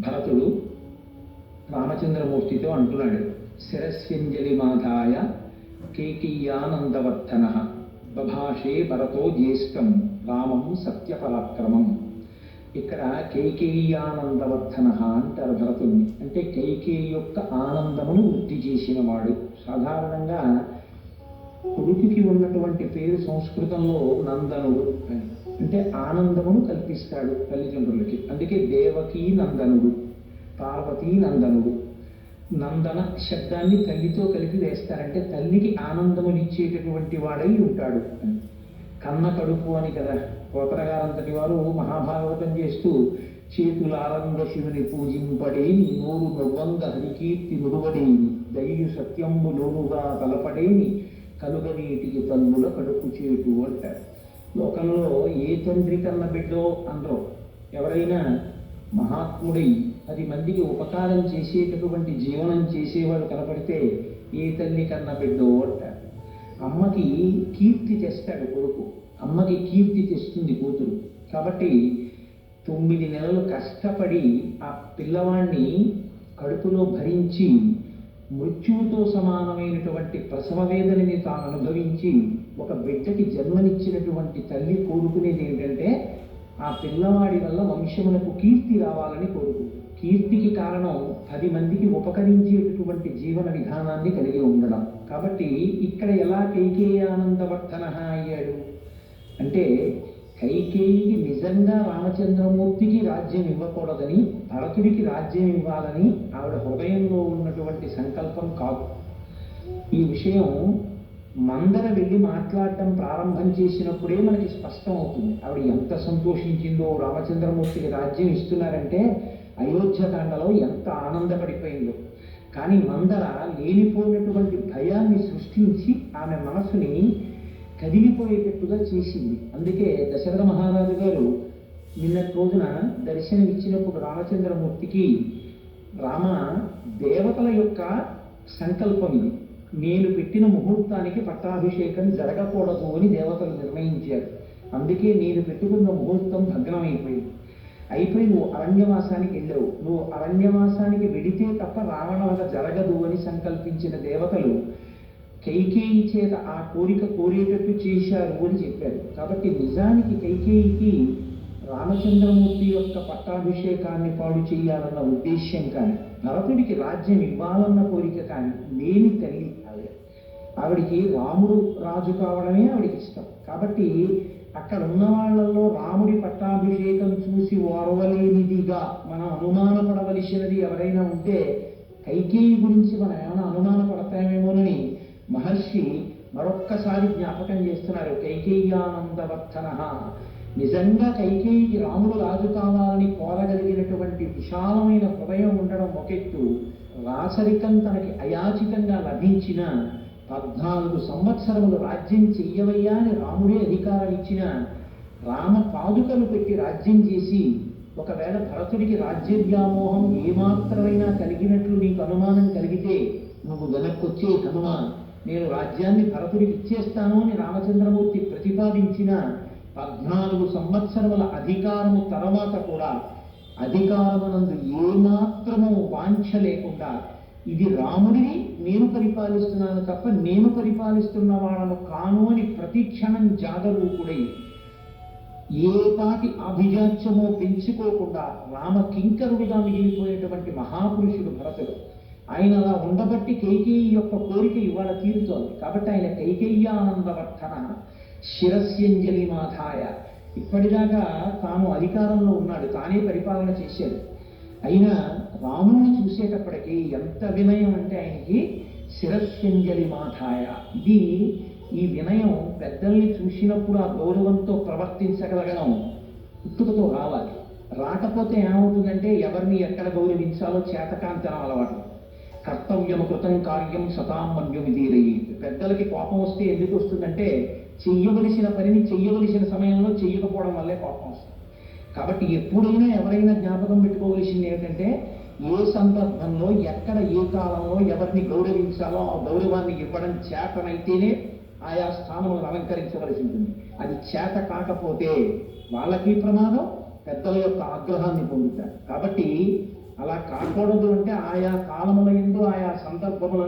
భరతుడు రామచంద్రమూర్తితో అంటున్నాడు, శిరస్యంజలి మాధాయ కేకీయానందవర్ధన బభాషే భరతో జ్యేష్టం రామం సత్యపరాక్రమం. ఇక్కడ కైకేయానందవర్ధన అంటారు భరతుడిని. అంటే కైకేయి యొక్క ఆనందమును వృద్ధి చేసిన వాడు. సాధారణంగా కొడుకుకి ఉన్నటువంటి పేరు సంస్కృతంలో నందనుడు అని. అంటే ఆనందమును కల్పిస్తాడు తల్లిదండ్రులకి. అందుకే దేవకీ నందనుడు, పార్వతీ నందనుడు. నందన శబ్దాన్ని తల్లితో కలిపి వేస్తారంటే తల్లికి ఆనందమునిచ్చేటటువంటి వాడై ఉంటాడు అని. కన్న కడుపు అని కదా కోతరగారంతటి వారు మహాభాగవతం చేస్తూ, చేతులారంగ శివుని పూజింపడేని నూరు నవ్వంగ హరికీర్తి నుడువడేని దయ్యు సత్యము లోనుగా కలపడేని కలుగనీటికి తల్లుల కడుపు చేటు అంటారు. లోకంలో ఏ తండ్రి కన్న బిడ్డో అందరూ ఎవరైనా మహాత్ముడై 10 మందికి ఉపకారం చేసేటటువంటి జీవనం చేసేవాడు కనపడితే ఏ తల్లి కన్న బిడ్డో అంటారు. అమ్మకి కీర్తి తెస్తాడు కొడుకు, అమ్మకి కీర్తి తెస్తుంది కూతురు. కాబట్టి 9 నెలలు కష్టపడి ఆ పిల్లవాణ్ణి కడుపులో భరించి మృత్యువుతో సమానమైనటువంటి ప్రసవ వేదనని తాను అనుభవించి ఒక బిడ్డకి జన్మనిచ్చినటువంటి తల్లి కోరుకునేది ఏంటంటే ఆ పిల్లవాడి వల్ల వంశమునకు కీర్తి రావాలని కోరుకుంటుంది. కీర్తికి కారణం 10 మందికి ఉపకరించేటటువంటి జీవన విధానాన్ని కలిగి ఉండడం. కాబట్టి ఇక్కడ ఎలా కైకేయానందవర్ధన అయ్యాడు అంటే, కైకేయికి నిజంగా రామచంద్రమూర్తికి రాజ్యం ఇవ్వకూడదని, భరతుడికి రాజ్యం ఇవ్వాలని ఆవిడ హృదయంలో ఉన్నటువంటి సంకల్పం కాదు. ఈ విషయం మందర వెళ్ళి మాట్లాడటం ప్రారంభం చేసినప్పుడే మనకి స్పష్టం అవుతుంది. ఆవిడ ఎంత సంతోషించిందో, రామచంద్రమూర్తికి రాజ్యం ఇస్తున్నారంటే అయోధ్యకాండలో ఎంత ఆనందపడిపోయిందో. కానీ మందర లేనిపోయినటువంటి భయాన్ని సృష్టించి ఆమె మనసుని కదిలిపోయేటట్టుగా చేసింది. అందుకే దశరథ మహారాజు గారు నిన్నటి రోజున దర్శనం ఇచ్చినప్పుడు రామచంద్రమూర్తికి, రామ, దేవతల యొక్క సంకల్పం ఇది, నేను పెట్టిన ముహూర్తానికి పట్టాభిషేకం జరగకూడదు అని దేవతలు నిర్ణయించారు. అందుకే నేను పెట్టుకున్న ముహూర్తం భగ్నమైపోయి నువ్వు అరణ్యవాసానికి వెళ్ళావు. నువ్వు అరణ్యవాసానికి వెడితే తప్ప రావణవధ జరగదు అని సంకల్పించిన దేవతలు కైకేయి చేత ఆ కోరిక కోరేటట్టు చేశారు అని చెప్పారు. కాబట్టి నిజానికి కైకేయికి రామచంద్రమూర్తి యొక్క పట్టాభిషేకాన్ని పాడు చేయాలన్న ఉద్దేశ్యం కానీ, భరతుడికి రాజ్యం ఇవ్వాలన్న కోరిక కానీ లేని తల్లి ఆవిడికి రాముడు రాజు కావడమే ఆవిడికి ఇష్టం. కాబట్టి అక్కడ ఉన్న వాళ్ళల్లో రాముడి పట్టాభిషేకం చూసి ఓర్వలేనిదిగా మనం అనుమానపడవలసినది ఎవరైనా ఉంటే కైకేయి గురించి మనం ఏమైనా అనుమానపడతామేమోనని మహర్షి మరొక్కసారి జ్ఞాపకం చేస్తున్నారు. కైకేయానందవర్ధన. నిజంగా కైకేయికి రాముడు రాజు కావాలని కోరగలిగినటువంటి విశాలమైన హృదయం ఉండడం ఒకెత్తు, రాసరికం తనకి అయాచితంగా లభించిన 14 సంవత్సరములు రాజ్యం చెయ్యవయ్యా అని రాముడే అధికారం ఇచ్చిన, రామ పాదుకలు పెట్టి రాజ్యం చేసి ఒకవేళ భరతుడికి రాజ్య వ్యామోహం ఏమాత్రమైనా కలిగినట్లు నీకు అనుమానం కలిగితే నువ్వు వెనక్కొచ్చే హనుమ, నేను రాజ్యాన్ని భరతుడికి ఇచ్చేస్తాను అని రామచంద్రమూర్తి ప్రతిపాదించిన 14 సంవత్సరముల అధికారము తర్వాత కూడా అధికారమునందు ఏమాత్రము వాంఛ లేకుండా, ఇది రాముడిని నేను పరిపాలిస్తున్నాను తప్ప నేను పరిపాలిస్తున్న వాళ్ళను కాను అని ప్రతిక్షణం జాగరూకుడై ఏపాటి అభిజాత్యమో పెంచుకోకుండా రామ కింకరుడిగా మిగిలిపోయేటువంటి మహాపురుషుడు భరతుడు. ఆయన అలా ఉండబట్టి కైకేయి యొక్క కోరిక ఇవాళ తీరుతోంది. కాబట్టి ఆయన కైకేయానందవర్ధన, శిరస్యంజలి మాధాయ. ఇప్పటిదాకా తాను అధికారంలో ఉన్నాడు, తానే పరిపాలన చేశాడు. అయినా రాముణ్ణి చూసేటప్పటికీ ఎంత వినయం అంటే ఆయనకి శిరస్యంజలి మాధాయ. ఈ వినయం పెద్దల్ని చూసినప్పుడు ఆ గౌరవంతో ప్రవర్తించగలగడం పుట్టుకతో రావాలి. రాకపోతే ఏమవుతుందంటే ఎవరిని ఎక్కడ గౌరవించాలో చేతకాంతనం అలవాటు. కర్తవ్యం కృతం కార్యం సతామన్యం విధీరయి. పెద్దలకి కోపం వస్తే ఎందుకు వస్తుందంటే చెయ్యవలసిన పనిని చెయ్యవలసిన సమయంలో చెయ్యకపోవడం వల్లే కోపం వస్తుంది. కాబట్టి ఎప్పుడైనా ఎవరైనా జ్ఞాపకం పెట్టుకోవలసింది ఏంటంటే ఏ సందర్భంలో ఎక్కడ ఏ కాలంలో ఎవరిని గౌరవించాలో ఆ గౌరవాన్ని ఇవ్వడం చేతనైతేనే ఆయా స్థానములను అలంకరించవలసి ఉంటుంది. అది చేత కాకపోతే వాళ్ళకి ప్రమాదం, పెద్దల యొక్క ఆగ్రహాన్ని పొందుతారు. కాబట్టి అలా కాకూడదు అంటే ఆయా కాలముల యందు ఆయా సందర్భముల